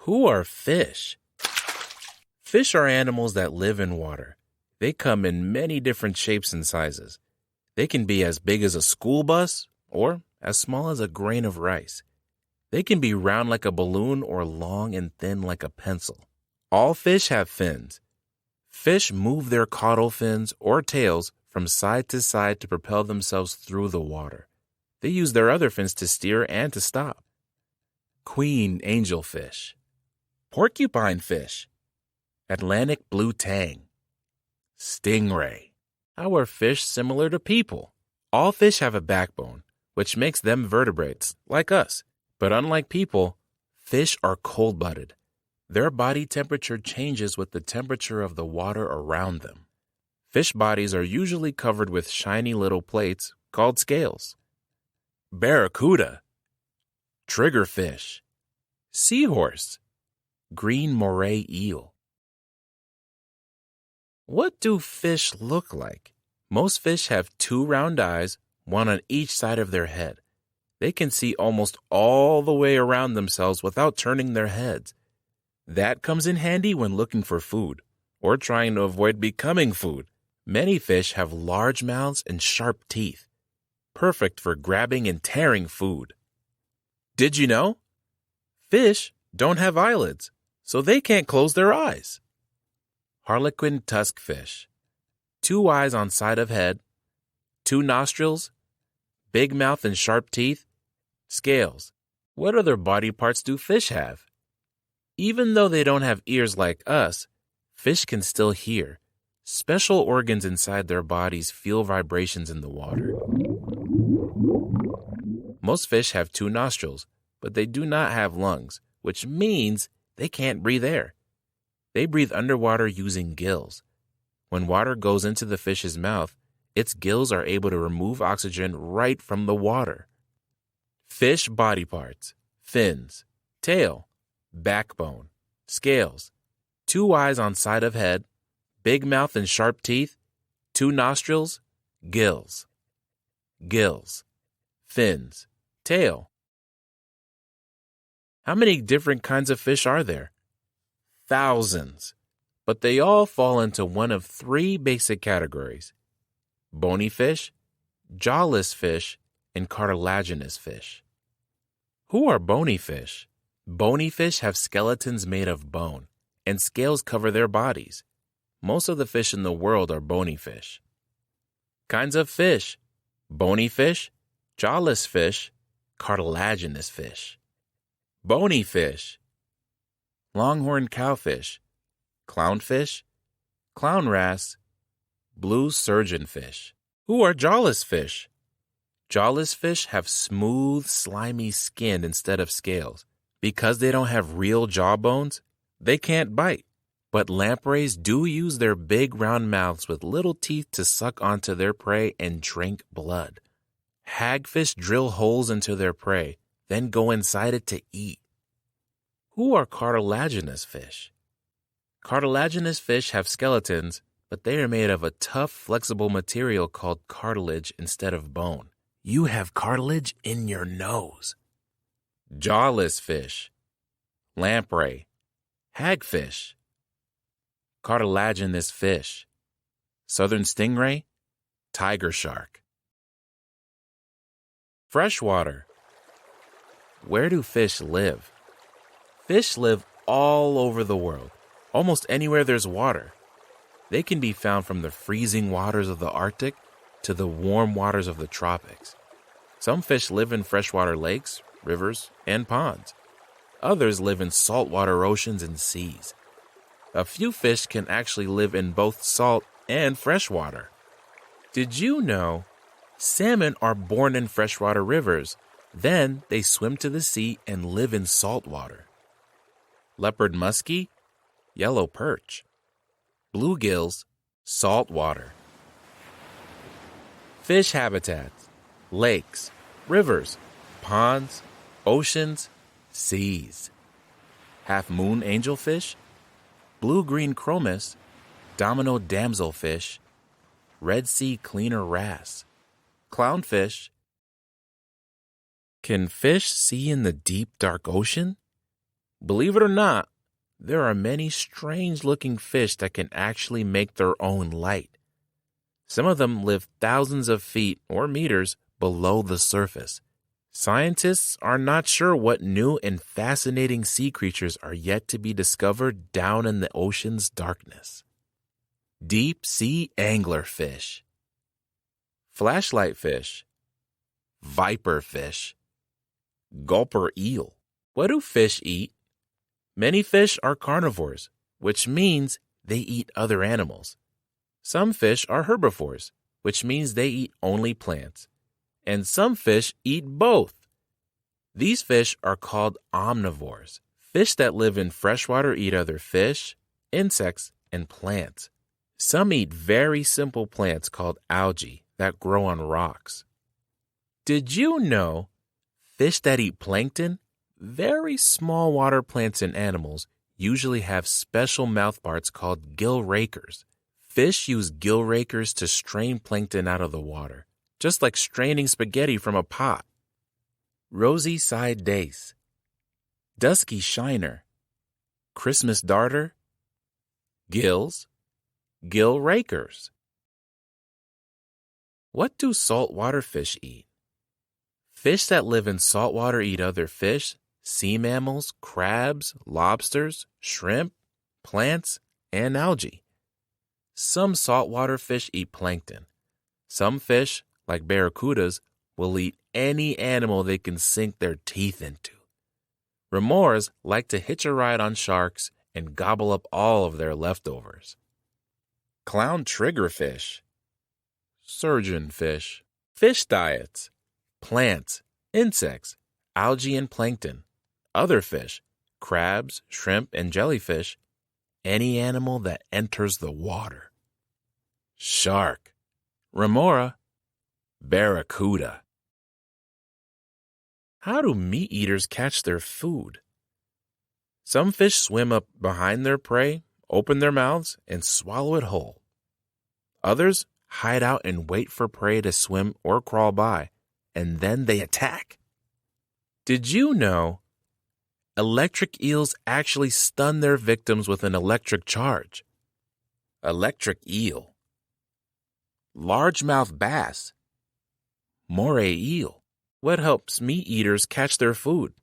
Who are fish? Fish are animals that live in water. They come in many different shapes and sizes. They can be as big as a school bus or as small as a grain of rice. They can be round like a balloon or long and thin like a pencil. All fish have fins. Fish move their caudal fins or tails from side to side to propel themselves through the water. They use their other fins to steer and to stop. Queen angelfish. Porcupine fish. Atlantic blue tang. Stingray. How are fish similar to people? All fish have a backbone, which makes them vertebrates, like us. But unlike people, fish are cold-blooded. Their body temperature changes with the temperature of the water around them. Fish bodies are usually covered with shiny little plates called scales. Barracuda. Triggerfish. Seahorse. Green moray eel. What do fish look like? Most fish have 2 round eyes, one on each side of their head. They can see almost all the way around themselves without turning their heads. That comes in handy when looking for food or trying to avoid becoming food. Many fish have large mouths and sharp teeth, perfect for grabbing and tearing food. Did you know? Fish don't have eyelids, so they can't close their eyes. Harlequin tuskfish. 2 eyes on side of head, 2 nostrils, big mouth and sharp teeth, scales. What other body parts do fish have? Even though they don't have ears like us, fish can still hear. Special organs inside their bodies feel vibrations in the water. Most fish have 2 nostrils, but they do not have lungs, which means they can't breathe air. They breathe underwater using gills. When water goes into the fish's mouth, its gills are able to remove oxygen right from the water. Fish body parts: fins, tail, backbone, scales, 2 eyes on side of head, big mouth and sharp teeth, 2 nostrils, gills. Gills, fins, tail. How many different kinds of fish are there? Thousands. But they all fall into one of 3 basic categories: bony fish, jawless fish, and cartilaginous fish. Who are bony fish? Bony fish have skeletons made of bone, and scales cover their bodies. Most of the fish in the world are bony fish. Kinds of fish: bony fish, jawless fish, cartilaginous fish. Bony fish: longhorn cowfish, clownfish, clown wrasse, blue surgeonfish. Who are jawless fish? Jawless fish have smooth, slimy skin instead of scales. Because they don't have real jawbones, they can't bite. But lampreys do use their big round mouths with little teeth to suck onto their prey and drink blood. Hagfish drill holes into their prey, then go inside it to eat. Who are cartilaginous fish? Cartilaginous fish have skeletons, but they are made of a tough, flexible material called cartilage instead of bone. You have cartilage in your nose. Jawless fish: lamprey, hagfish. Cartilaginous fish: southern stingray, tiger shark. Freshwater. Where do fish live? Fish live all over the world, almost anywhere there's water. They can be found from the freezing waters of the Arctic to the warm waters of the tropics. Some fish live in freshwater lakes, rivers, and ponds. Others live in saltwater oceans and seas. A few fish can actually live in both salt and freshwater. Did you know salmon are born in freshwater rivers, then they swim to the sea and live in salt water? Leopard muskie, yellow perch. Bluegills, salt water. Fish habitats: lakes, rivers, ponds, oceans, seas. Half-moon angelfish, blue-green chromis, domino damselfish, Red Sea cleaner wrasse, clownfish. Can fish see in the deep, dark ocean? Believe it or not, there are many strange-looking fish that can actually make their own light. Some of them live thousands of feet or meters below the surface. Scientists are not sure what new and fascinating sea creatures are yet to be discovered down in the ocean's darkness. Deep sea anglerfish, flashlight fish, viper fish, gulper eel. What do fish eat? Many fish are carnivores, which means they eat other animals. Some fish are herbivores, which means they eat only plants. And some fish eat both. These fish are called omnivores. Fish that live in freshwater eat other fish, insects, and plants. Some eat very simple plants called algae that grow on rocks. Did you know fish that eat plankton, very small water plants and animals, usually have special mouthparts called gill rakers? Fish use gill rakers to strain plankton out of the water, just like straining spaghetti from a pot. Rosy-side dace, dusky shiner, Christmas darter, gills, gill rakers. What do saltwater fish eat? Fish that live in saltwater eat other fish, sea mammals, crabs, lobsters, shrimp, plants, and algae. Some saltwater fish eat plankton. Some fish, like barracudas, will eat any animal they can sink their teeth into. Remores like to hitch a ride on sharks and gobble up all of their leftovers. Clown triggerfish, surgeonfish, fish diets, plants, insects, algae and plankton, other fish, crabs, shrimp, and jellyfish, any animal that enters the water. Shark, remora, barracuda. How do meat eaters catch their food? Some fish swim up behind their prey, open their mouths, and swallow it whole. Others hide out and wait for prey to swim or crawl by, and then they attack. Did you know electric eels actually stun their victims with an electric charge? Electric eel. Largemouth bass, moray eel. What helps meat eaters catch their food?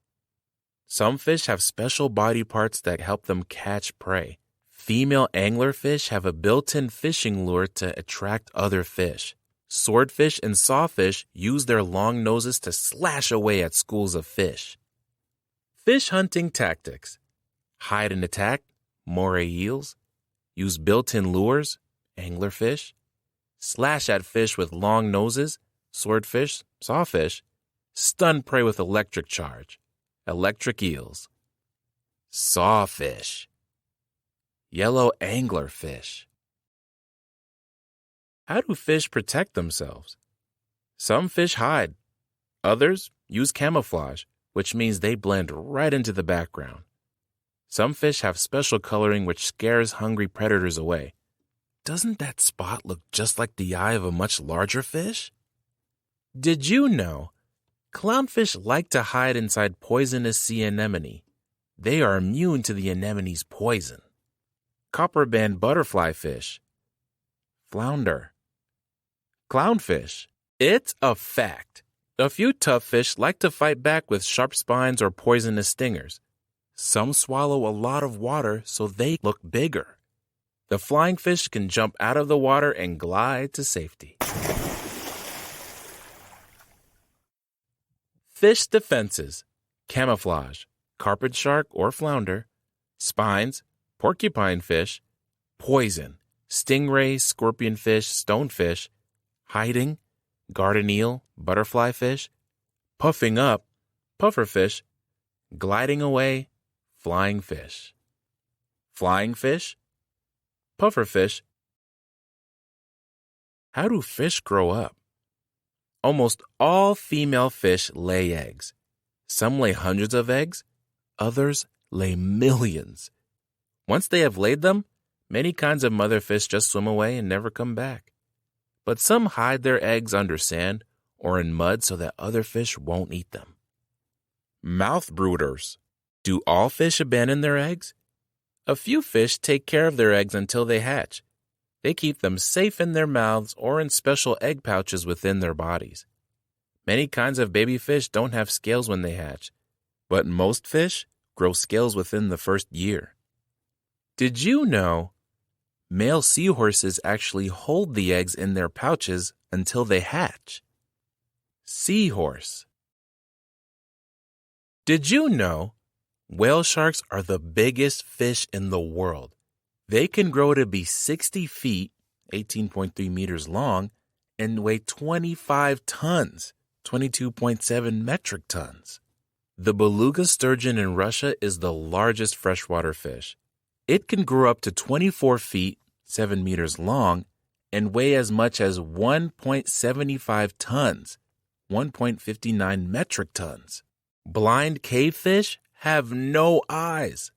Some fish have special body parts that help them catch prey. Female anglerfish have a built-in fishing lure to attract other fish. Swordfish and sawfish use their long noses to slash away at schools of fish. Fish hunting tactics. Hide and attack, moray eels. Use built-in lures, anglerfish. Slash at fish with long noses, swordfish, sawfish. Stun prey with electric charge, electric eels. Sawfish. Yellow anglerfish. How do fish protect themselves? Some fish hide. Others use camouflage, which means they blend right into the background. Some fish have special coloring which scares hungry predators away. Doesn't that spot look just like the eye of a much larger fish? Did you know clownfish like to hide inside poisonous sea anemone? They are immune to the anemone's poison. Copperband butterfly fish, flounder, clownfish. It's a fact. A few tough fish like to fight back with sharp spines or poisonous stingers. Some swallow a lot of water so they look bigger. The flying fish can jump out of the water and glide to safety. Fish defenses: camouflage, carpet shark or flounder, spines, porcupine fish, poison, stingray, scorpionfish, stonefish, hiding, garden eel, butterfly fish, puffing up, pufferfish, gliding away, flying fish. Flying fish, pufferfish. How do fish grow up? Almost all female fish lay eggs. Some lay hundreds of eggs, others lay millions. Once they have laid them, many kinds of mother fish just swim away and never come back. But some hide their eggs under sand or in mud so that other fish won't eat them. Mouth brooders. Do all fish abandon their eggs? A few fish take care of their eggs until they hatch. They keep them safe in their mouths or in special egg pouches within their bodies. Many kinds of baby fish don't have scales when they hatch, but most fish grow scales within the first year. Did you know male seahorses actually hold the eggs in their pouches until they hatch? Seahorse. Did you know whale sharks are the biggest fish in the world? They can grow to be 60 feet, 18.3 meters long, and weigh 25 tons, 22.7 metric tons. The beluga sturgeon in Russia is the largest freshwater fish. It can grow up to 24 feet, 7 meters long, and weigh as much as 1.75 tons, 1.59 metric tons. Blind cavefish have no eyes.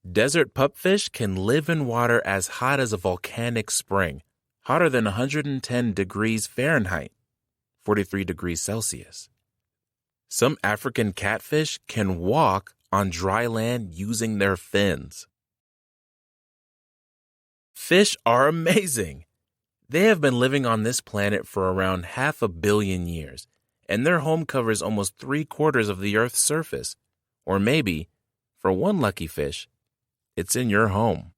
Desert pupfish can live in water as hot as a volcanic spring, hotter than 110 degrees Fahrenheit, 43 degrees Celsius. Some African catfish can walk on dry land using their fins. Fish are amazing. They have been living on this planet for around 500 million years, and their home covers almost 3/4 of the Earth's surface. Or maybe, for one lucky fish, it's in your home.